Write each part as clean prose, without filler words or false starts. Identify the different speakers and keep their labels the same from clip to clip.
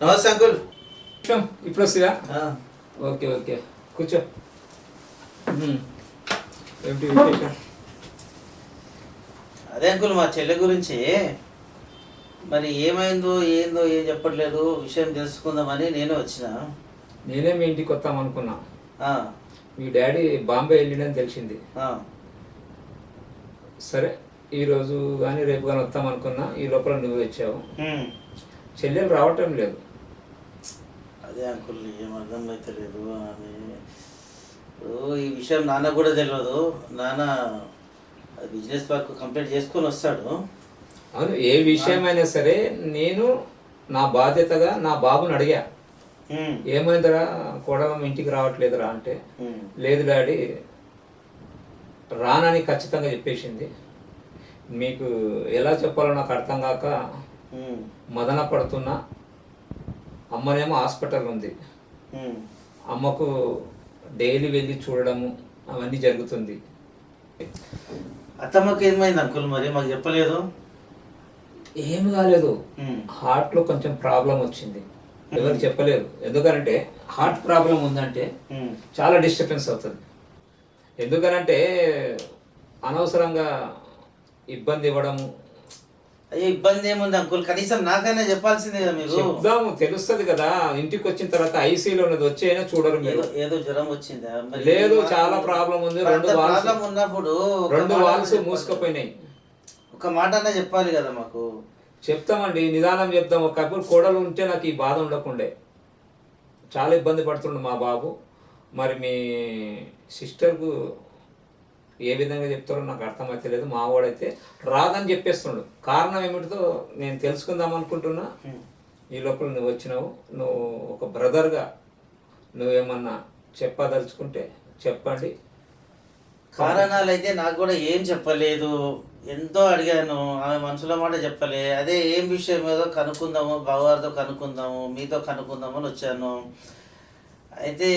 Speaker 1: నమస్తే అంకుల్.
Speaker 2: ఇప్పుడు వస్తుందా? ఓకే ఓకే కూర్చో. ఏమిటి విశేషం?
Speaker 1: అదే అంకుల్, మా చెల్లె గురించి మరి ఏమైందో ఏందో ఏం చెప్పట్లేదు, విషయం తెలుసుకుందామని నేను వచ్చిన.
Speaker 2: నేనే మీ ఇంటికి వస్తాం అనుకున్నా.
Speaker 1: ఆ,
Speaker 2: మీ డాడీ బాంబే వెళ్ళిందని తెలిసింది.
Speaker 1: ఆ,
Speaker 2: సరే ఈరోజు కానీ రేపు కానీ వస్తాం అనుకున్నా, ఈ లోపల నువ్వు వచ్చావు. చెల్లెలు రావటం లేదు.
Speaker 1: అదే అంకుల్, ఏం అర్థం అయితే లేదు. ఆమె ఇప్పుడు ఈ విషయం నాన్న కూడా తెలియదు. నాన్న బిజినెస్ పార్క్ కంప్లీట్ చేసుకొని వస్తాడు.
Speaker 2: అవును, ఏ విషయమైనా సరే నేను నా బాధ్యతగా నా బాబుని అడిగా, ఏమైందిరా కోడలం ఇంటికి రావట్లేదురా అంటే, లేదు డాడీ రానని ఖచ్చితంగా చెప్పేసింది. మీకు ఎలా చెప్పాలో నాకు అర్థం కాక మదన పడుతున్నా. అమ్మనేమో హాస్పిటల్ ఉంది, అమ్మకు డైలీ వెళ్ళి చూడడము అవన్నీ జరుగుతుంది.
Speaker 1: అత్తమ్మకి ఏమైంది అంకుల్, మరి మాకు చెప్పలేదు.
Speaker 2: ఏమి కాలేదు, హార్ట్లో కొంచెం ప్రాబ్లం వచ్చింది. ఎవరికి చెప్పలేదు. ఎందుకనంటే హార్ట్ ప్రాబ్లం ఉందంటే చాలా డిస్టర్బెన్స్ అవుతుంది. ఎందుకనంటే అనవసరంగా ఇబ్బంది ఇవ్వడము.
Speaker 1: అయ్యో, ఇబ్బంది ఏముంది అంకుల్, కనీసం నాకైనా చెప్పాల్సిందే కదా మీరు.
Speaker 2: చెప్దాము, తెలుస్తుంది కదా. ఇంటికి వచ్చిన తర్వాత ఐసీలో ఉన్నది వచ్చేనా చూడరు మీరు.
Speaker 1: ఏదో జ్వరం వచ్చిందా?
Speaker 2: లేదు, చాలా ప్రాబ్లం ఉంది.
Speaker 1: ప్రాబ్లం ఉన్నప్పుడు
Speaker 2: 2 వాల్స్ మూసుకుపోయినాయి.
Speaker 1: ఒక మాట అన్నా చెప్పాలి కదా మాకు.
Speaker 2: చెప్తామండి, నిదానం చెప్తాం. ఒకప్పుడు కోడలు ఉంటే నాకు ఈ బాధ ఉండకుండే. చాలా ఇబ్బంది పడుతుండు మా బాబు. మరి మీ సిస్టర్కు ఏ విధంగా చెప్తారో నాకు అర్థమైతే లేదు. మా వాడైతే రాదని చెప్పేస్తుండు. కారణం ఏమిటితో నేను తెలుసుకుందాం అనుకుంటున్నా. ఈ లోపల నువ్వు వచ్చినావు. నువ్వు ఒక బ్రదర్గా నువ్వేమన్నా చెప్పదలుచుకుంటే చెప్పండి.
Speaker 1: కారణాలు అయితే నాకు కూడా ఏం చెప్పలేదు. ఎంతో అడిగాను, ఆమె మనసులో మాట చెప్పలే. అదే ఏం విషయం ఏదో కనుక్కుందాము, బావగారితో కనుక్కుందాము, మీతో కనుక్కుందాము అని వచ్చాను. అయితే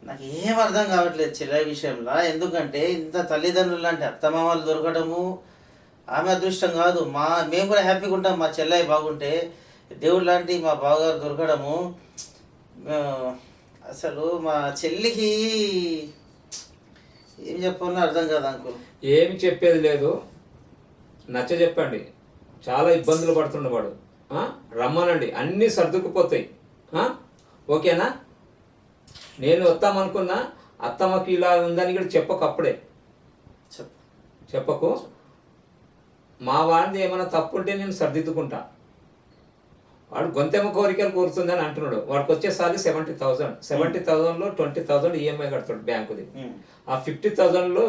Speaker 1: నాకు ఏం అర్థం కావట్లేదు చెల్లె విషయంలో. ఎందుకంటే ఇంత తల్లిదండ్రులు లాంటి అత్తమామలు దొరకడము ఆమె అదృష్టం కాదు. మేము కూడా హ్యాపీగా ఉంటాం మా చెల్లె బాగుంటే. దేవుడు లాంటి మా బావగారు దొరకడము అసలు మా చెల్లికి ఏం చెప్పాలో అర్థం కాదు అంకుల్.
Speaker 2: ఏమి చెప్పేది లేదు, నచ్చ చెప్పండి. చాలా ఇబ్బందులు పడుతుండవాడు. రమ్మనండి, అన్నీ సర్దుకుపోతాయి. ఓకేనా? నేను వస్తామనుకున్నా. అత్తమ్మకి ఇలా ఉందని కూడా చెప్పకు, అప్పుడే చెప్పకు. మా వాడిని ఏమైనా తప్పు ఉంటే నేను సర్దిద్దుకుంటా. వాడు గొంతెమ్మ కోరికలు కోరుతుందని అంటున్నాడు. వాడికి వచ్చేసారి 70,000. 70,000లో 20,000 ఈఎంఐ కడతాడు బ్యాంకుది. ఆ 50,000లో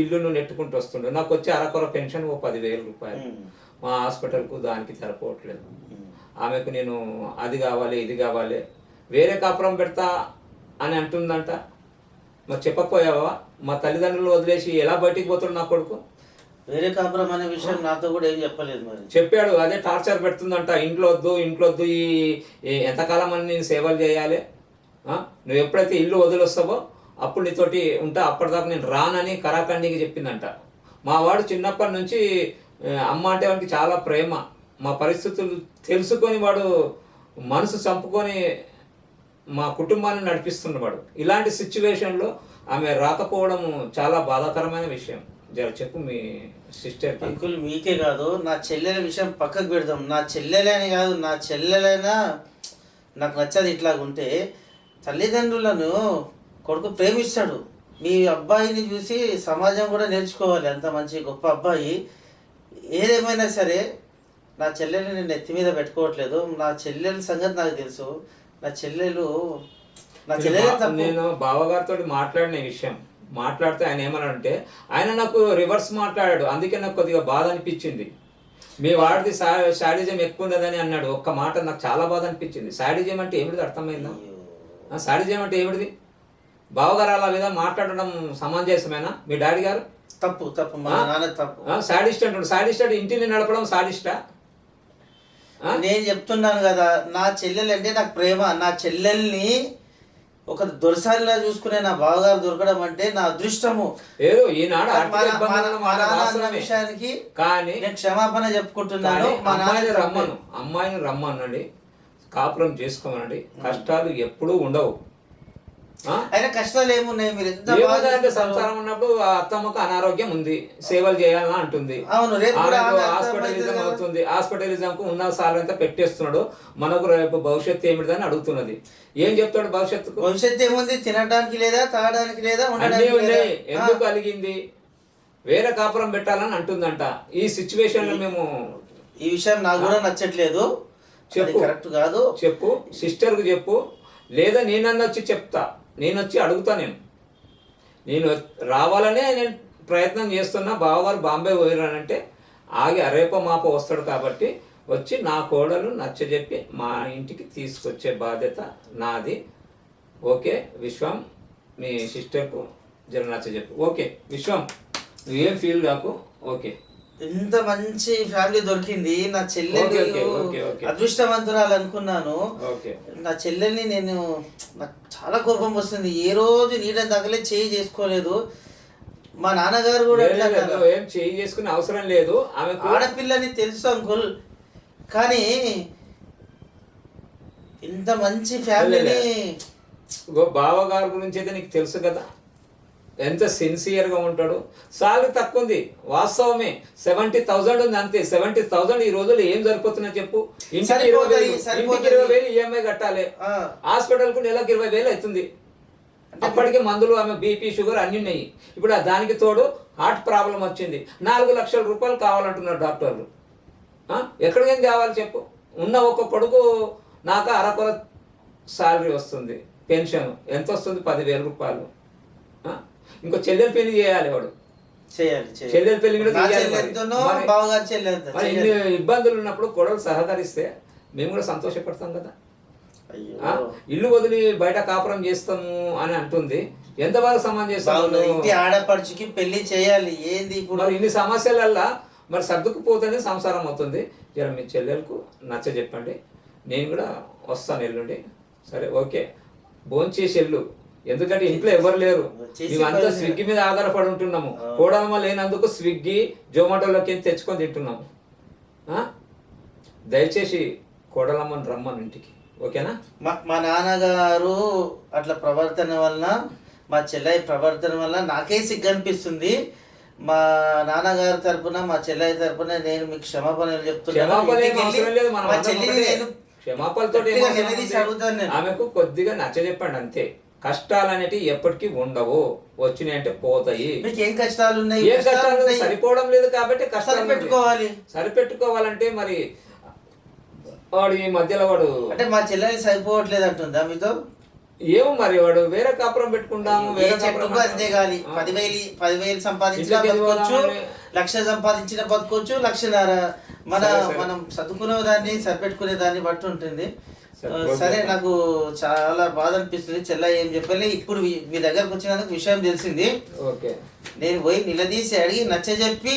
Speaker 2: ఇల్లును నెట్టుకుంటూ వస్తుండే. నాకు వచ్చే అరకొర పెన్షన్ ఓ 10,000 రూపాయలు. మా హాస్పిటల్కు దానికి సరిపోవట్లేదు. ఆమెకు నేను అది కావాలి ఇది కావాలి, వేరే కాపురం పెడతా అని అంటుందంట. మరి చెప్పకపోయావా? మా తల్లిదండ్రులు వదిలేసి ఎలా బయటికి పోతాడు నా కొడుకు?
Speaker 1: వేరే కాపురం అనే విషయం నాతో కూడా ఏం చెప్పలేదు. మరి
Speaker 2: చెప్పాడు, అదే టార్చర్ పెడుతుందంట. ఇంట్లో వద్దు ఈ ఎంతకాలం అని నేను సేవలు చేయాలి. నువ్వు ఎప్పుడైతే ఇల్లు వదిలేస్తావో అప్పుడు నీతోటి ఉంటా, అప్పటిదాకా నేను రానని కరాఖండికి చెప్పిందంట. మా వాడు చిన్నప్పటి నుంచి అమ్మ అంటే వాడికి చాలా ప్రేమ. మా పరిస్థితులు తెలుసుకొని వాడు మనసు చంపుకొని మా కుటుంబాన్ని నడిపిస్తున్నవాడు. ఇలాంటి సిచ్యువేషన్లో ఆమె రాకపోవడం చాలా బాధాకరమైన విషయం. జర చెప్పు మీ సిస్టర్.
Speaker 1: అంకుల్, మీకే కాదు, నా చెల్లెల విషయం పక్కకు పెడదాం. నా చెల్లెలని కాదు, నా చెల్లెలైనా నాకు నచ్చదు. ఇట్లాగుంటే తల్లిదండ్రులను కొడుకు ప్రేమిస్తాడు. మీ అబ్బాయిని చూసి సమాజం కూడా నేర్చుకోవాలి. అంత మంచి గొప్ప అబ్బాయి. ఏదేమైనా సరే నా చెల్లెల్ని నేను ఎత్తి మీద పెట్టుకోవట్లేదు. నా చెల్లెల సంగతి నాకు తెలుసు. నా చెల్లెలు
Speaker 2: నేను బావగారితో మాట్లాడిన విషయం మాట్లాడితే ఆయన ఏమన్నాడంటే, ఆయన నాకు రివర్స్ మాట్లాడాడు. అందుకే నాకు కొద్దిగా బాధ అనిపించింది. మీ వాడిది శాడిజం ఎక్కువ ఉన్నదని అన్నాడు. ఒక్క మాట నాకు చాలా బాధ అనిపించింది. శాడిజం అంటే ఏమిటిది అర్థమైందా? శాడిజం అంటే ఏమిటిది? బావగారు అలా విధంగా మాట్లాడడం సమంజసమేనా? మీ డాడీ గారు
Speaker 1: తప్పు మా నాన్న తప్పు.
Speaker 2: శాడిస్ట్ అంటాడు. శాడిస్ట్ అంటే ఇంటిని నడపడం శాడిస్టా?
Speaker 1: నేను చెప్తున్నాను కదా, నా చెల్లెలు అంటే నాకు ప్రేమ. నా చెల్లెల్ని ఒక దొరసారిలా చూసుకునే నా బావగారు దొరకడం అంటే నా అదృష్టము.
Speaker 2: ఏదో ఈనాడు
Speaker 1: విషయానికి కానీ నేను క్షమాపణ చెప్పుకుంటున్నాను.
Speaker 2: అమ్మాయిని రమ్మనండి. కాపురం చేసుకోమనండి, కష్టాలు ఎప్పుడూ ఉండవు.
Speaker 1: అయినా కష్టాలు ఏమున్నాయి? మీరు ఎంత
Speaker 2: ఏముందంటే సంసారం ఉన్నప్పుడు ఆ అత్తమ్మకు అనారోగ్యం ఉంది, సేవలు చేయాలని అంటుంది,
Speaker 1: అవును, రేపు కూడా ఆమె
Speaker 2: హాస్పిటలిజం అవుతుంది, హాస్పిటలిజం కు ఉన్న సార్లు అంతా పెట్టేస్తున్నాడు, మనకు రేపు భవిష్యత్తు ఏమిటిదని అడుగుతున్నది. ఏం చెప్తాడు భవిష్యత్తుకు?
Speaker 1: భవిష్యత్తు ఏముంది? తినడానికి లేదా, తాగడానికి లేదా,
Speaker 2: అన్నీ
Speaker 1: ఉండడానికి
Speaker 2: ఉన్నాయి.
Speaker 1: లేదా?
Speaker 2: ఎందుకు కలిగింది? వేరే కాపురం పెట్టాలని అంటుందంట. ఈ సిచ్యువేషన్ లో మేము
Speaker 1: ఈ విషయం నాకు కూడా నచ్చట్లేదు.
Speaker 2: చెప్పు,
Speaker 1: కరెక్ట్ కాదు.
Speaker 2: చెప్పు, సిస్టర్ కు చెప్పు, లేదా నేనన్నా వచ్చి చెప్తా, నేను వచ్చి అడుగుతా. నేను రావాలనే నేను ప్రయత్నం చేస్తున్నా. బావగారు బాంబే పోయిరానంటే ఆగి రేపో మాపో వస్తాడు కాబట్టి వచ్చి నా కోడలు నచ్చజెప్పి మా ఇంటికి తీసుకొచ్చే బాధ్యత నాది. ఓకే విశ్వం, మీ సిస్టర్కు జర నచ్చజెప్పు. ఓకే విశ్వం, నువ్వేం ఫీల్ కాకు. ఓకే,
Speaker 1: ఎంత మంచి ఫ్యామిలీ దొరికింది. నా చెల్లెలు అదృష్టవంతురాలు అనుకున్నాను. నా చెల్లెల్ని నాకు చాలా కోపం వస్తుంది. ఏ రోజు నీడని తగలే చేయి చేసుకోలేదు. మా నాన్నగారు కూడా
Speaker 2: ఏం చేయి చేసుకునే అవసరం లేదు. ఆమె
Speaker 1: ఆడపిల్లని తెలుసు అంకుల్, కానీ ఇంత మంచి ఫ్యామిలీని
Speaker 2: బావగారి గురించి అయితే నీకు తెలుసు కదా, ఎంత సిన్సియర్గా ఉంటాడు. సాలరీ తక్కువ ఉంది వాస్తవమే, 70,000 ఉంది అంతే. 70,000 ఈ రోజుల్లో ఏం సరిపోతున్నా చెప్పు? ఇంటికి 20,000 ఈఎంఐ కట్టాలి, హాస్పిటల్కు నెలకు 20,000 అవుతుంది. అప్పటికే మందులు, ఆమె బీపీ షుగర్ అన్ని ఉన్నాయి. ఇప్పుడు దానికి తోడు హార్ట్ ప్రాబ్లం వచ్చింది. 4 లక్షల రూపాయలు కావాలంటున్నారు డాక్టర్లు. ఎక్కడికేం కావాలి చెప్పు? ఉన్న ఒక కొడుకు నాకు అరకొర సాలరీ వస్తుంది, పెన్షన్ ఎంత వస్తుంది? 10,000 రూపాయలు. ఇంకో చెల్లెలు పెళ్లి చేయాలి, వాడు చెల్లెలు పెళ్లి కూడా మరి ఇన్ని ఇబ్బందులు ఉన్నప్పుడు కొడలు సహకరిస్తే మేము కూడా సంతోషపడతాం కదా. ఇల్లు వదిలి బయట కాపురం చేస్తాము అని అంటుంది. ఎంతవరకు సమంజసం?
Speaker 1: ఆడపడుచుకి పెళ్లి చేయాలి. ఏంది ఇప్పుడు
Speaker 2: ఇన్ని సమస్యలల్లా మరి సర్దుకుపోతేనే సంసారం అవుతుంది. జర మీ చెల్లెలకు నచ్చ చెప్పండి, నేను కూడా వస్తాను ఎల్లుండి. సరే ఓకే, భోంచేసి వెళ్ళు. ఎందుకంటే ఇంట్లో ఎవరు లేరు, మేమంతా స్విగ్గీ మీద ఆధారపడి ఉంటున్నాము. కోడమ్మ లేనందుకు స్విగ్గీ జొమాటోలోకి తెచ్చుకొని తింటున్నాము. దయచేసి కోడలమ్మని రమ్మని ఇంటికి, ఓకేనా?
Speaker 1: మా నాన్నగారు అట్లా ప్రవర్తన వలన, మా చెల్లె ప్రవర్తన వల్ల నాకే సిగ్గు అనిపిస్తుంది. మా నాన్నగారి తరపున, మా చెల్లె తరపున నేను మీకు క్షమాపణలు చెప్తున్నాను.
Speaker 2: ఆమెకు కొద్దిగా నచ్చ చెప్పండి అంతే. కష్టాలు అనేటివి ఎప్పటికీ ఉండవు, వచ్చినాయి అంటే పోతాయి.
Speaker 1: మీకు ఏం కష్టాలు ఉన్నాయి?
Speaker 2: ఏ కష్టాలు సరిపోవడం లేదు కాబట్టి కష్టాలు
Speaker 1: పెట్టుకోవాలి.
Speaker 2: సరిపెట్టుకోవాలంటే మరి వాడు ఈ మధ్యలో వాడు
Speaker 1: అంటే మా చెల్లెలు సరిపోవట్లేదు అంటుందా మీతో?
Speaker 2: ఏమో మరి వాడు వేరే కాపురం పెట్టుకుంటాము, వేరే
Speaker 1: చెట్టుకు అంతే కాదు. 10,000 సంపాదించిన బతుకోవచ్చు, 1,00,000 సంపాదించిన బతుకోవచ్చు, 1,00,000. మనం చదువుకునే దాన్ని సరిపెట్టుకునే దాన్ని బట్టి ఉంటుంది. సరే, నాకు చాలా బాధ అనిపిస్తుంది. చెల్ల ఏం చెప్పలే. ఇప్పుడు మీ దగ్గరకు వచ్చినందుకు విషయం తెలిసింది. నేను పోయి నిలదీసి అడిగి నచ్చజెప్పి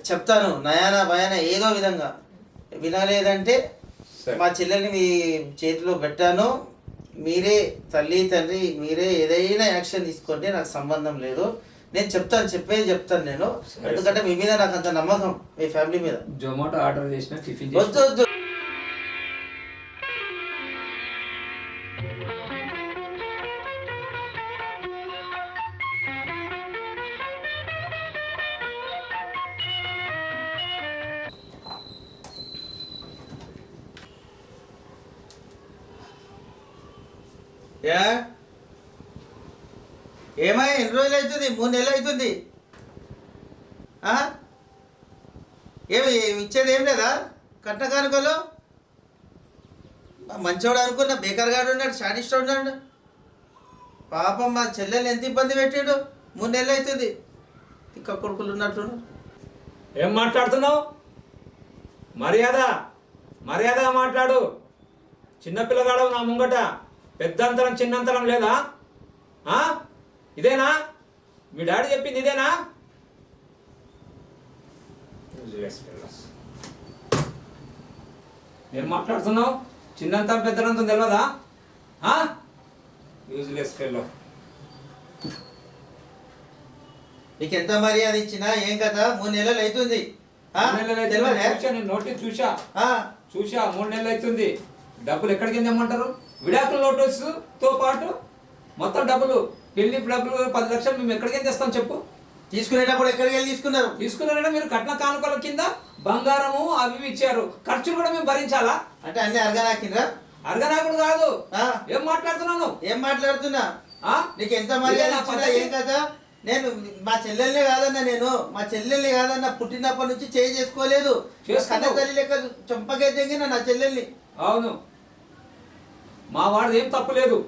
Speaker 1: చెప్తాను, నయానా భయానా ఏదో విధంగా. వినలేదంటే మా చెల్లెల్ని మీ చేతిలో పెట్టాను. మీరే తల్లి తండ్రి, మీరే ఏదైనా యాక్షన్ తీసుకోండి, నాకు సంబంధం లేదు. నేను చెప్పేది చెప్తాను నేను. ఎందుకంటే మీ మీద నాకు అంత నమ్మకం, మీ ఫ్యామిలీ మీద.
Speaker 2: జొమాటో ఆర్డర్ చేసిన టిఫిన్
Speaker 1: వద్దు. ఏమై ఎన్ని రోజులు అవుతుంది? 3 నెలలు అవుతుంది. ఏమి ఇచ్చేది ఏం లేదా? కట్న కానుకలు మంచోడు అనుకున్న బేకర్గాడు ఉన్నాడు, షాడిస్ట్ ఉన్నాడు. పాపం మా చెల్లెలు ఎంత ఇబ్బంది పెట్టాడు. 3 నెలలు అవుతుంది. తిక్క కొడుకులు ఉన్నట్టు.
Speaker 2: ఏం మాట్లాడుతున్నావు? మర్యాదగా మాట్లాడు. చిన్నపిల్లగాడు నా ముంగట. పెద్దంతరం చిన్నంతరం లేదా? ఇదేనా మీ డాడీ చెప్పింది? ఇదేనా? ఏం మాట్లాడుతున్నావు? చిన్నంతరం పెద్దంతం తెలియదా? Useless fellow.
Speaker 1: నీకు ఎంత మర్యాద ఇచ్చినా ఏం కదా, 3 నెలలు అవుతుంది. ఆ?
Speaker 2: 3 నెలలు అవుతుంది.
Speaker 1: తెలియదే?
Speaker 2: చూసా, నేను నోటీస్ చూసా
Speaker 1: ఆ?
Speaker 2: 3 నెలలు అవుతుంది. డబ్బులు ఎక్కడికి తెమ్మంటారు? విడాకుల నోటీసుతో పాటు మొత్తం డబ్బులు, పెళ్లి డబ్బులు 10 లక్షలు మేము ఎక్కడికి తెస్తాం చెప్పు?
Speaker 1: తీసుకునేటప్పుడు ఎక్కడికి వెళ్ళి తీసుకున్నారు?
Speaker 2: తీసుకున్నారంటే మీరు కట్న కానుకల కింద బంగారము అవి ఇవి ఇచ్చారు, ఖర్చులు కూడా మేము భరించాలా?
Speaker 1: అంటే అన్ని అరగనాకిండ్రా?
Speaker 2: అర్ధనాకుడు కాదు.
Speaker 1: ఆ?
Speaker 2: ఏం మాట్లాడుతున్నాను?
Speaker 1: ఏం మాట్లాడుతున్నా?
Speaker 2: ఆ?
Speaker 1: నీకు ఎంత మర్యాద
Speaker 2: ఇదేనా
Speaker 1: ఇచ్చినా
Speaker 2: పద్ధతి?
Speaker 1: ఏం కదా? నేను మా చెల్లెల్ని కాదన్నా, నేను మా చెల్లెల్ని కాదన్నా, పుట్టినప్పటి నుంచి చేయి చేసుకోలేదు.
Speaker 2: చేసుకున్నావు.
Speaker 1: కన్న తల్లి లెక్క చంపకే తెంగిన నా చెల్లెల్ని.
Speaker 2: అవును, మా వాడిది ఏం తప్పు లేదు.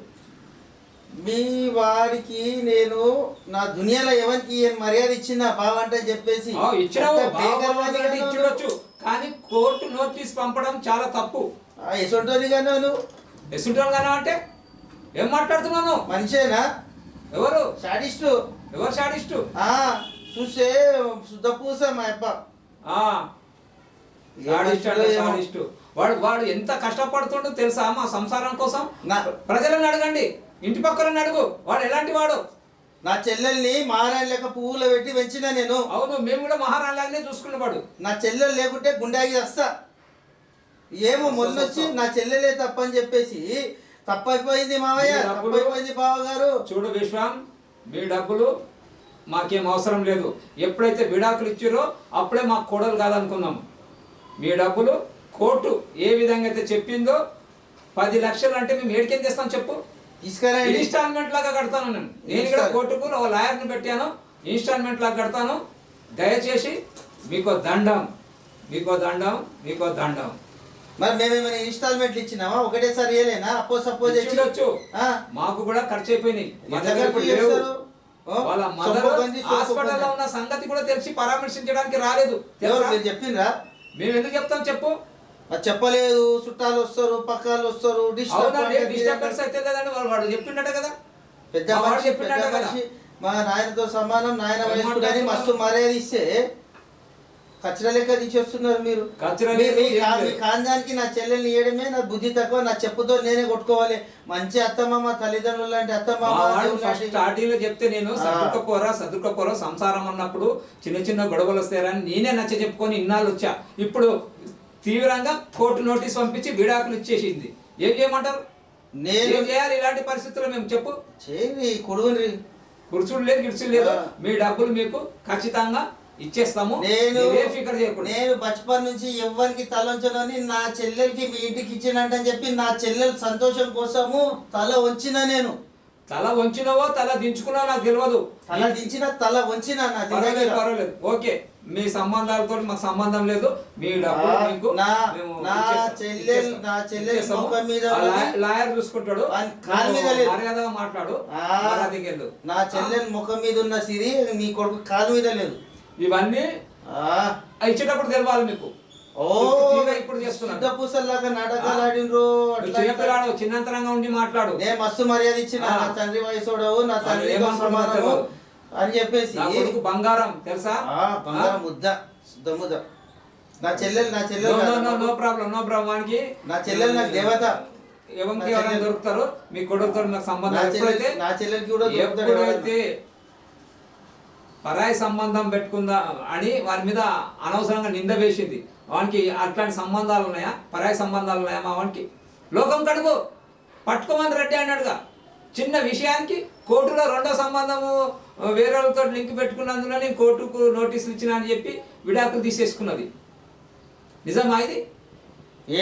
Speaker 1: మీ వాడికి నేను నా దునియాలో ఎవరికి ఏం మర్యాద ఇచ్చిందా బావంటే చెప్పేసి
Speaker 2: ఇచ్చినావు,
Speaker 1: అంత బేగరవాణి
Speaker 2: బాగా ఇచ్చిడొచ్చు, కానీ కోర్టు నోటీస్ పంపడం చాలా తప్పు.
Speaker 1: ఎసొంటోనిగా నువ్వు
Speaker 2: ఎసుంటాను కానీ అంటే ఏం మాట్లాడుతున్నాను?
Speaker 1: మనిషేనా?
Speaker 2: ఎవరు
Speaker 1: షాడిస్టు.
Speaker 2: ఎవరు షాడిస్టు?
Speaker 1: చూస్తే శుద్ధ పూస మా అప్ప.
Speaker 2: షాడిస్టు అంటే షాడిస్టు. వాడు ఎంత కష్టపడుతుండో తెలుసా మా సంసారం కోసం?
Speaker 1: నా-
Speaker 2: ప్రజలను అడగండి, ఇంటి పక్కలను అడుగు, వాడు ఎలాంటి వాడు.
Speaker 1: నా చెల్లెల్ని మహారాణి లెక్క పువ్వులో పెట్టి పెంచినా నేను.
Speaker 2: అవును, మేము కూడా మహారాణిలాగానే చూసుకునేవాడు.
Speaker 1: నా చెల్లెలు లేకుంటే గుండాగి వస్తా. ఏమో మొన్నొచ్చి నా చెల్లెలే తప్పని చెప్పేసి తప్పైపోయింది మావయ్య,
Speaker 2: మీ డబ్బులు-
Speaker 1: తప్పైపోయింది బావగారు.
Speaker 2: చూడు విశ్వం, మీ డబ్బులు మాకేం అవసరం లేదు. ఎప్పుడైతే విడాకులు ఇచ్చారో అప్పుడే మాకు కోడలు కాదనుకున్నాం. మీ డబ్బులు కోర్టు ఏ విధంగా అయితే చెప్పిందో 10 లక్షలు అంటే మేము ఏడికేం చేస్తాం చెప్పు?
Speaker 1: తీసుకురండి.
Speaker 2: ఇన్స్టాల్మెంట్ లాగా కడతాను నేను కూడా కోర్టుకు ఒక లాయర్ని పెట్టాను, ఇన్స్టాల్మెంట్ లాగా కడతాను. దయచేసి మీకో దండం, మీకో దండం, మీకో దండం.
Speaker 1: మరి మేమేమైనా ఇన్స్టాల్మెంట్లు ఇచ్చినామా? ఒకటేసారి ఇయ్యలేనా? అప్పో సపోజ్
Speaker 2: ఇచ్చుండొచ్చు. మాకు కూడా ఖర్చు అయిపోయినాయి. మా
Speaker 1: ఎంత
Speaker 2: దగ్గర
Speaker 1: ఖర్చు
Speaker 2: ఇప్పుడు లేవు.
Speaker 1: చేస్తారు?
Speaker 2: వాళ్ళ మదర్ హాస్పిటల్లో ఉన్న సంగతి కూడా తెలిసి పరామర్శించడానికి రాలేదు.
Speaker 1: ఎవరు
Speaker 2: తెలుసా?
Speaker 1: మీరు చెప్పిండ్రా?
Speaker 2: మేము ఎందుకు చెప్తాం చెప్పు?
Speaker 1: అది చెప్పలేదు. చుట్టాలు వస్తారు, పక్కలు వస్తారు,
Speaker 2: అవునండి, డిస్టర్బెన్స్ అయితే కదండి. వాడు చెప్పిండట కదా,
Speaker 1: పెద్ద
Speaker 2: మా వాడు
Speaker 1: మనిషి, పెద్ద
Speaker 2: చెప్పిండట కదా.
Speaker 1: మనిషి, మా నాయనతో సమానం, నాయన
Speaker 2: ఏం
Speaker 1: వయస్కుడని
Speaker 2: మాట్లాడుతున్నావు?
Speaker 1: మస్తు మర్యాద ఇస్తే కచ్చర లెక్క తీసేస్తున్నారు మీరు.
Speaker 2: కచ్చర
Speaker 1: మీ-
Speaker 2: లేదు,
Speaker 1: మీ
Speaker 2: ఏం
Speaker 1: కా-
Speaker 2: లేదు.
Speaker 1: మీ ఖాందానికి నా చెల్లెల్ని ఇయ్యడమే నా బుద్ధి తక్కువ. నా చెప్పుతో నేనే కొట్టుకోవాలి. మంచి అత్తమామ, తల్లిదండ్రులు లాంటి
Speaker 2: మా
Speaker 1: అత్తమామ,
Speaker 2: వాడు
Speaker 1: దేవుడు
Speaker 2: ఫస్ట్
Speaker 1: లాంటి-
Speaker 2: స్టార్టింగ్ లో చెప్తే నేను సర్దుకపోరా సంసారం అన్నప్పుడు చిన్న చిన్న గొడవలు వస్తాయని నేనే నచ్చ చెప్పుకొని ఇన్నాళ్ళు వచ్చా. ఇప్పుడు తీవ్రంగా కోర్టు నోటీస్ పంపించి విడాకులు ఇచ్చేసింది. ఏం చేయమంటారు?
Speaker 1: నేను
Speaker 2: ఏం చేయాలి ఇలాంటి పరిస్థితుల్లో? మేము చెప్పు.
Speaker 1: చేయండి కొడుకుని.
Speaker 2: కుర్చుడు లేదు, గిడ్చుడు లేదు. మీ డబ్బులు మీకు ఖచ్చితంగా ఇచ్చేస్తాము.
Speaker 1: నేను
Speaker 2: మీరేం ఫికర్ చేయకూడదు.
Speaker 1: నేను బచ్పన్ నుంచి ఎవ్వరికి తలంచనని నా చెల్లెలకి మీ ఇంటికి ఇచ్చినట్టని చెప్పి నా చెల్లెల సంతోషం కోసము తల వంచిన. నేను
Speaker 2: తల వంచినవో తల దించుకున్నావో నాకు తెలియదు.
Speaker 1: తల దించిన, తల వంచిన. నా
Speaker 2: పర్వాలేదు, పర్వాలేదు, ఓకే. మీ సంబంధాలతో మాకు సంబంధం లేదు. మీ డబ్బులు మీకు మేము ఇచ్చేస్తాం.
Speaker 1: ముఖం మీద
Speaker 2: ఆ లాయర్ చూసుకుంటాడు.
Speaker 1: కాలు మీద లేదు.
Speaker 2: మర్యాదగా మాట్లాడు. మర్యాదకి వెళ్ళు.
Speaker 1: నా చెల్లెల ముఖం మీద ఉన్న సిరి మీ కొడుకు కాలు మీద లేదు.
Speaker 2: ఇవన్నీ ఇచ్చేటప్పుడు తెలవాలి మీకు.
Speaker 1: ఓ
Speaker 2: ఇప్పుడు చేస్తున్నాను.
Speaker 1: సిద్ధ పూసల్లాగా నాటకాలు ఆడినరు.
Speaker 2: చిన్నపిల్లాడు, చిన్నంతరంగా ఉండి మాట్లాడు.
Speaker 1: నేను మస్తు మర్యాద ఇచ్చిన. నా తండ్రి వయసుడవు, నా తండ్రి సమానము అని చెప్పేసి.
Speaker 2: నా కొడుకు బంగారం తెలుసా?
Speaker 1: బంగారం ముద్ద, శుద్ధ ముద్ద. నా చెల్లెలు
Speaker 2: నో ప్రాబ్లం, నో ప్రాబ్లం. వానికి
Speaker 1: నా చెల్లెలు నాకు దేవత.
Speaker 2: ఎవరికి ఎవరైనా దొరుకుతారు. మీ కొడుకుతో నాకు సంబంధం.
Speaker 1: నా చెల్లెలకి కూడా
Speaker 2: ఎప్పుడైతే పరాయి సంబంధం పెట్టుకుందా అని వారి మీద అనవసరంగా నింద వేసింది. వానికి అట్లాంటి సంబంధాలు ఉన్నాయా? పరాయి సంబంధాలు ఉన్నాయా? మా వానికి లోకం కడుగు పట్టుకోమని రెడ్డి అన్నాడుగా. చిన్న విషయానికి కోర్టులో రెండో సంబంధము వేరే వాళ్ళతో లింక్ పెట్టుకున్నందున నేను కోర్టుకు నోటీసులు ఇచ్చిన అని చెప్పి విడాకులు తీసేసుకున్నది. నిజమా ఇది?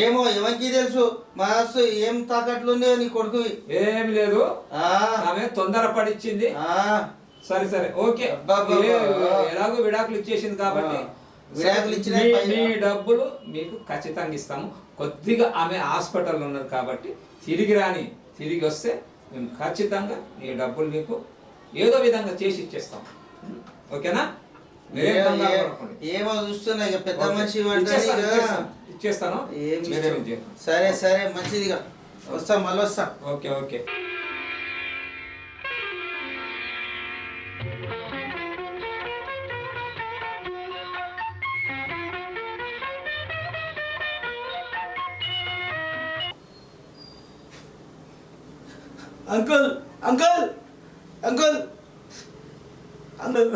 Speaker 1: ఏమో ఎవరికి తెలుసు. మనస్సు ఏం తాకట్లు ఉన్నాయో నీ కొడుకు.
Speaker 2: ఏమి లేదు, ఆమె తొందరపడిచ్చింది. సరే సరే, ఓకే. ఎలాగో విడాకులు ఇచ్చేసింది కాబట్టి
Speaker 1: విడాకులు ఇచ్చిన
Speaker 2: మీ డబ్బులు మీకు ఖచ్చితంగా ఇస్తాము. కొద్దిగా ఆమె హాస్పిటల్లో ఉన్నది కాబట్టి తిరిగి వస్తే మేము ఖచ్చితంగా మీ డబ్బులు మీకు ఏదో విధంగా చేసి ఇచ్చేస్తాం. ఓకేనా?
Speaker 1: ఏమో చూస్తున్నా ఇక పెద్ద మనిషి
Speaker 2: ఇచ్చేస్తాను.
Speaker 1: సరే సరే మంచిదిగా వస్తా, మళ్ళీ వస్తా.
Speaker 2: Okay okay.
Speaker 1: Uncle uncle uncle uncle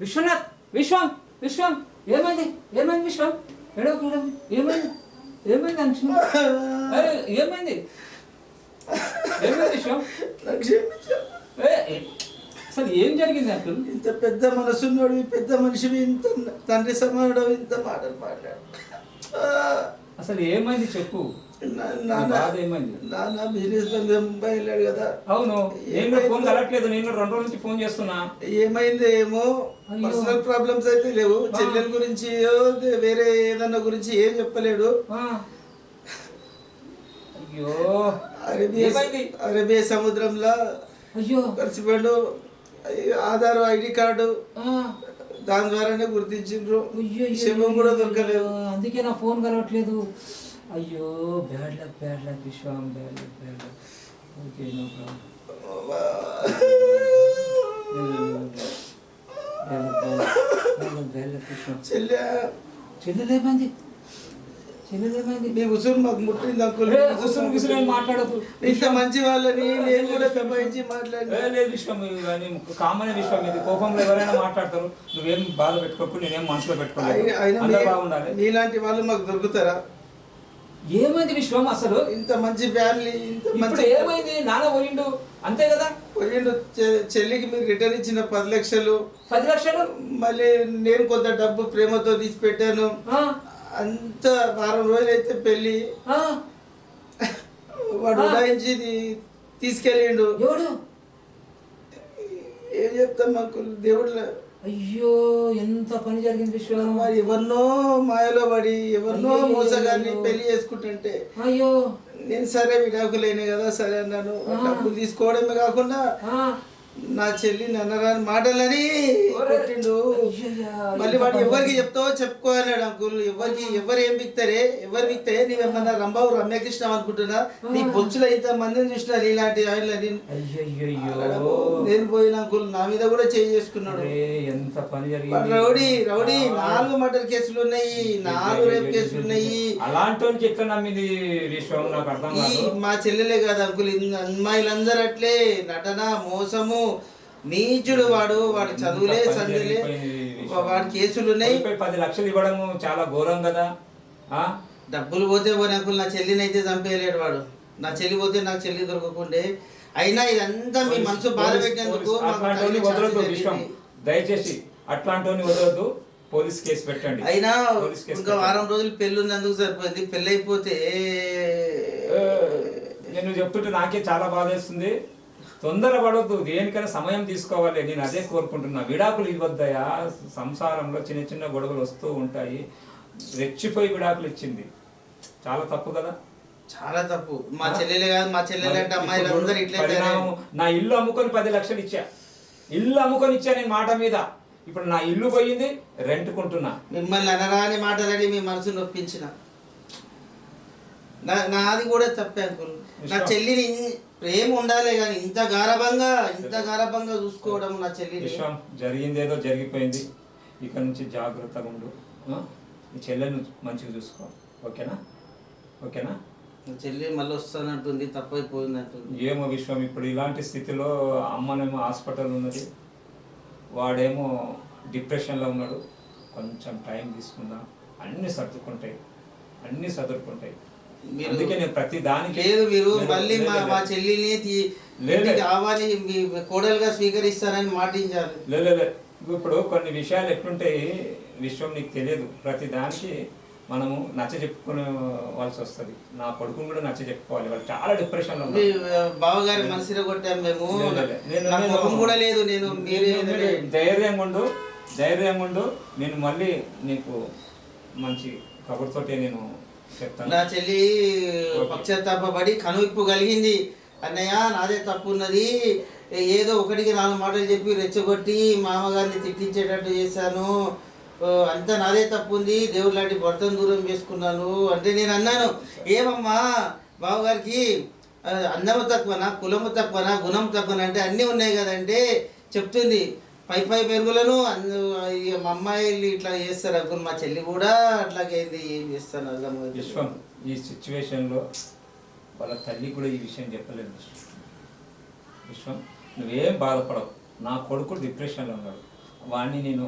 Speaker 2: Vishwanath, Vishwam, Vishwam, ఏమైంది, ఏమైంది విశ్వం? ఏడవకు, ఏమైంది, ఏమైంది అంశం? ఏమైంది, ఏమైంది విశ్వం? అసలు ఏం జరిగింది అంకుల్?
Speaker 3: ఇంత పెద్ద మనసున్నాడు, పెద్ద మనిషివి, ఇంత తండ్రి సమానుడు, ఇంత మాటలు మాట్లాడు.
Speaker 2: అసలు ఏమైంది చెప్పు. ఏమైంది?
Speaker 3: నాన్న బిజినెస్ ముంబై వెళ్ళాడు కదా.
Speaker 2: అవును, నేను ఫోన్ కలట్లేదు, నేను 2 రోజుల నుంచి ఫోన్ చేస్తున్నా.
Speaker 3: ఏమైంది ఏమో, పర్సనల్ ప్రాబ్లమ్స్ అయితే లేవు, చెల్లెల గురించి వేరే ఏదన్నా గురించి ఏం చెప్పలేడు.
Speaker 2: అయ్యో,
Speaker 3: అరేబియా సముద్రంలో
Speaker 2: అయ్యో
Speaker 3: కలిసిపోయాడు. ఆధార్ ఐడి కార్డు దాని ద్వారానే గుర్తించిండ్రు. శవం కూడా దొరకలేదు.
Speaker 2: అందుకే నా ఫోన్ కలవట్లేదు. అయ్యో, bad luck, bad luck Vishwam, bad luck, bad luck. Okay, no problem. చెల్లెలేమైంది, చెల్లెలేమైంది?
Speaker 3: మీ ఉసురు మాకు ముట్టింది అంకుల్.
Speaker 2: మాట్లాడదు.
Speaker 3: ఇంత మంచి వాళ్ళని నేను కూడా దబాయించి మాట్లాడి.
Speaker 2: విశ్వం కామన్ విశ్వం, ఇది కోపంలో ఎవరైనా మాట్లాడతారు. నువ్వేం బాధ పెట్టుకోకు, నేనేం మనసులో పెట్టుకోలేదు. బాగుండాలి.
Speaker 3: నీలాంటి వాళ్ళు మాకు దొరుకుతారా?
Speaker 2: ఏమైంది విశ్వం అసలు?
Speaker 3: ఇంత మంచి ఫ్యామిలీ, ఇంత మంచి
Speaker 2: ఏమైంది? నాన్న పోయిండు అంతే కదా.
Speaker 3: పోయిండు. చెల్లికి మీరు రిటర్న్ ఇచ్చిన 10 లక్షలు,
Speaker 2: 10 లక్షలు
Speaker 3: మళ్ళీ నేను కొంత డబ్బు ప్రేమతో తీసి పెట్టాను. అంత వారం రోజులు అయితే పెళ్ళి వాడు ఉడాయించి తీసుకెళ్ళిండు.
Speaker 2: ఎవడు?
Speaker 3: ఏం చెప్తాం మాకు దేవుళ్ళ.
Speaker 2: అయ్యో, ఎంత పని జరిగింది విశ్వం.
Speaker 3: మరి ఎవరినో మాయలో పడి ఎవరినో మోసగాన్ని పెళ్లి చేసుకుంటుంటే
Speaker 2: అయ్యో
Speaker 3: నేను సరే విడాకులేనే కదా సరే అన్నాను. డబ్బులు తీసుకోవడమే కాకుండా నా చెల్లి నన్నరాని మాటలని కొట్టిండు. మళ్ళీ వాడు ఎవరికి చెప్తావో చెప్పుకోవాలన్నాడు అంకుల్. ఎవరు ఏం బిక్తారే, ఎవరు బిక్తే నీవేమన్నా రంబాబు రమ్యకృష్ణ అనుకుంటున్నా? నీ బొచ్చులో ఇంత మందిని చూసినా నీలాంటి ఆయనని. నేను పోయిన అంకుల్ నా మీద కూడా చేసుకున్నాడు.
Speaker 2: ఎంత పని జరిగింది.
Speaker 3: రౌడీ 4 మర్డర్ కేసులు ఉన్నాయి, 4 రేప్ కేసులు ఉన్నాయి.
Speaker 2: అలాంటి ఎట్లా నమ్మింది విశ్వం? నాకు అర్థం కాదు.
Speaker 3: మా చెల్లెలే కాదు అంకుల్, అమ్మాయిలందరూ అట్లే నటన, మోసము, నీచుడు. వాడు చదువులే సందులే, వాడి కేసులు ఉన్నాయి.
Speaker 2: 10 లక్షలు ఇవ్వడం చాలా ఘోరం కదా.
Speaker 3: డబ్బులు పోతే పోనీ అంకుల్, నా చెల్లిని అయితే చంపేయలేడు వాడు. నా చెల్లి పోతే నాకు చెల్లి దొరకకుండే. అయినా ఇదంతా మీ మనసు బాధ పెట్టినందుకు
Speaker 2: దయచేసి అట్లాంటి వదలొద్దు, పోలీస్ కేసు పెట్టండి.
Speaker 3: అయినా ఇంకా వారం రోజులు పెళ్ళి ఉన్నందుకు సరిపోయింది. పెళ్ళి అయిపోతే
Speaker 2: నేను చెప్తుంటే నాకే చాలా బాధ వేస్తుంది. తొందర పడవద్దు, దేనికైనా సమయం తీసుకోవాలి. నేను అదే కోరుకుంటున్నా. విడాకులు ఇవ్వద్దయా. సంసారంలో చిన్న చిన్న గొడవలు వస్తూ ఉంటాయి. రెచ్చిపోయి విడాకులు ఇచ్చింది చాలా తప్పు కదా.
Speaker 3: చాలా తప్పు. మా చెల్లెలే కాదు, మా చెల్లెలు అంటే అమ్మాయిలు అందరూ ఇట్లయితే.
Speaker 2: నా ఇల్లు అమ్ముకొని 10 లక్షలు ఇచ్చా, ఇల్లు అమ్ముకొని ఇచ్చా నేను మాట మీద. ఇప్పుడు నా ఇల్లు పోయింది, రెంట్కుంటున్నా.
Speaker 3: మిమ్మల్ని అనరాని మాటలని మీ మనసు నొప్పించిన నాది కూడా తప్పే అంకుల్. నా చెల్లిని ప్రేమ ఉండాలి కానీ ఇంత గారభంగా చూసుకోవడం నా చెల్లిని.
Speaker 2: విశ్వం, జరిగింది ఏదో జరిగిపోయింది. ఇక నుంచి జాగ్రత్తగా ఉండు. ఈ చెల్లెని మంచిగా చూసుకో. ఓకేనా? ఓకేనా?
Speaker 3: చెల్లి మళ్ళీ వస్తానంటుంది, తప్పైపోయింది అంటుంది.
Speaker 2: ఏమో విశ్వం, ఇప్పుడు ఇలాంటి స్థితిలో అమ్మనేమో హాస్పిటల్ ఉన్నది, వాడేమో డిప్రెషన్లో ఉన్నాడు. కొంచెం టైం తీసుకుందాం, అన్నీ సర్దుకుంటాయి. అందుకే నేను ప్రతి దానికి
Speaker 3: లేదు. మీరు మళ్ళీ మా చెల్లిని కావాలి మీ కోడలుగా స్వీకరిస్తారని మాటించాలి.
Speaker 2: లేదు, ఇప్పుడు కొన్ని విషయాలు ఎట్లుంటాయి విశ్వం నీకు తెలియదు. ప్రతి దానికి మనము నచ్చ చెప్పుకోవాల్సి వస్తుంది. నా కొడుకుని కూడా నచ్చ చెప్పుకోవాలి. వాళ్ళు చాలా డిప్రెషన్ లో
Speaker 3: బావగారి మనసులో కొట్టాం మేము. కూడా లేదు. నేను
Speaker 2: ధైర్యంగా ఉండు. నేను మళ్ళీ నీకు మంచి కబుర్తోటే నేను చెప్తాను.
Speaker 3: నా చెల్లి పశ్చాత్తాపడి కనువిప్పు కలిగింది. అన్నయ్య నాదే తప్పు ఉన్నది, ఏదో 1-4 మాటలు చెప్పి రెచ్చగొట్టి మామగారిని తిట్టించేటట్టు చేశాను, అంతా నాదే తప్పు ఉంది, దేవుడు లాంటి భర్తను దూరం చేసుకున్నాను అంటే నేను అన్నాను. ఏమమ్మా బావగారికి అందము తక్కువనా, కులము తక్కువనా, గుణం తక్కువనా అంటే అన్నీ ఉన్నాయి కదంటే చెప్తుంది. పై పెరుగులను మా అమ్మాయిలు ఇట్లా చేస్తారు అనుకుని మా చెల్లి కూడా అట్లాగైంది. ఏం చేస్తాను అర్థం.
Speaker 2: విశ్వం, ఈ సిచ్యువేషన్లో వాళ్ళ తల్లి కూడా ఈ విషయం చెప్పలేదు విశ్వం. నువ్వేం బాధపడవు. నా కొడుకు డిప్రెషన్లో ఉన్నాడు, వాడిని నేను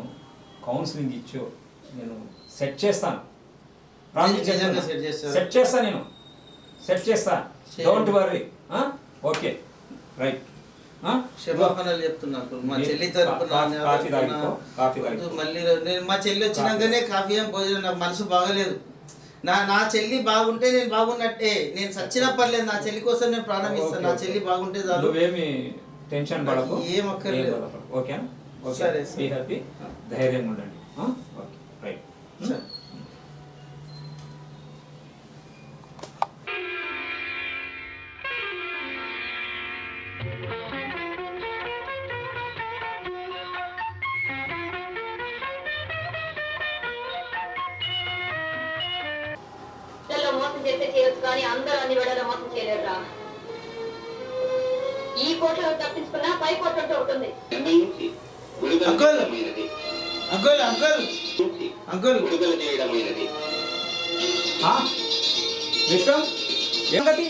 Speaker 2: కౌన్సిలింగ్ ఇచ్చు నేను సెట్ చేస్తాను.
Speaker 3: నిజంగా set చేస్తారా?
Speaker 2: సెట్ చేస్తా, నేను సెట్ చేస్తా. Don't worry. Okay right.
Speaker 3: క్షమాపణలు చెప్తున్నారు మా చెల్లి తరపున.
Speaker 2: కాఫీ తాగిపో, కాఫీ తాగిపో.
Speaker 3: మళ్ళీ నేను మా చెల్లి వచ్చినాకనే కాఫీ ఏం భోజనం, నాకు మనసు బాగలేదు. నా చెల్లి బాగుంటే నేను బాగున్నట్టే. నేను సచ్చినా పర్లేదు, నా చెల్లి కోసం నేను ప్రాణం ఇస్తాను. నా చెల్లి బాగుంటే చాలు.
Speaker 2: నువ్వేమి టెన్షన్ పడకు,
Speaker 3: ఏం అక్కర్లేదు.
Speaker 2: ఓకేనా?
Speaker 3: సరే,
Speaker 2: బీ హ్యాపీ, ధైర్యంగా ఉండండి. Okay right.
Speaker 3: సరే.
Speaker 4: మోసం చేస్తే చేయొచ్చు కానీ అందరూ అన్ని వేళలో మోసం చేయలేరురా. ఈ కోట్లో తప్పించుకున్నా పై కోట్లో ఉంటుంది.
Speaker 3: అంకుల్ అంకుల్ అంకుల్ అంకుల్
Speaker 2: విశ్వం ఏం గతి?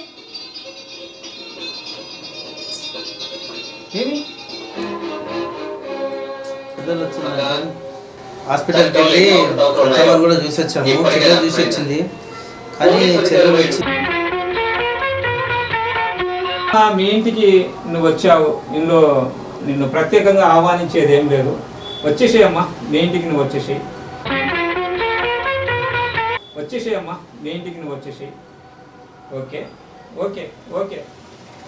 Speaker 2: ఏమి
Speaker 3: హాస్పిటల్కి వెళ్ళి అత్తమ్మ కూడా చూసి వచ్చాము. చెల్లెలు చూసి వచ్చింది కానీ చెల్లెలు వచ్చి
Speaker 2: మీ ఇంటికి నువ్వు వచ్చావు, ఇందులో నిన్ను ప్రత్యేకంగా ఆహ్వానించేది ఏం లేదు. వచ్చేసేయమ్మా, మీ ఇంటికి నువ్వు వచ్చేసేయి. వచ్చేసేయమ్మా, మీ ఇంటికి నువ్వు వచ్చేసేయి. ఓకే ఓకే ఓకే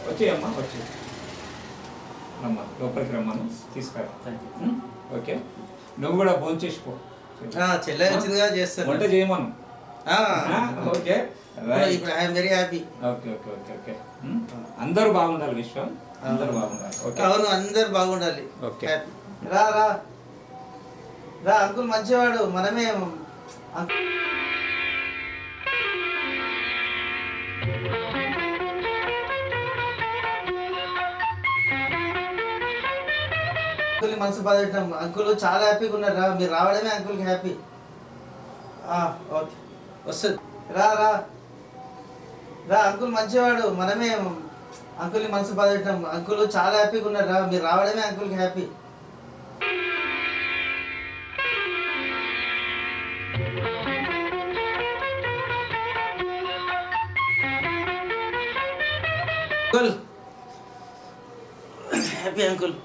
Speaker 2: వచ్చేయమ్మా, వచ్చే రమ్మా, లోపలికి రమ్మను, తీసుకురా. ఓకే, నువ్వు కూడా భోంచేసిపో.
Speaker 3: చెల్లెలు వచ్చిందిగా చేస్తాను.
Speaker 2: వంట చేయమను. ఓకే
Speaker 3: ఇప్పుడు I'm very happy.
Speaker 2: Okay okay okay okay అందరూ బాగుండాలి విశ్వం, అందరూ బాగుండాలి. ఓకే
Speaker 3: అవును, అందరు బాగుండాలి.
Speaker 2: ఓకే.
Speaker 3: హ్యాపీ. రా రా రా, అంకుల్ మంచివాడు. మనమే అంకుల్ మనసు బాధ. అంకుల్ చాలా హ్యాపీగా ఉన్నారా? మీరు రావడమే అంకుల్కి హ్యాపీ. ఓకే వస్తుంది. రా రా రా, అంకుల్ మంచివాడు. మనమే అంకుల్ని మనసు బాధ. అంకుల్ చాలా హ్యాపీగా ఉన్నారా? మీరు రావడమే అంకుల్కి హ్యాపీ. Uncle happy uncle.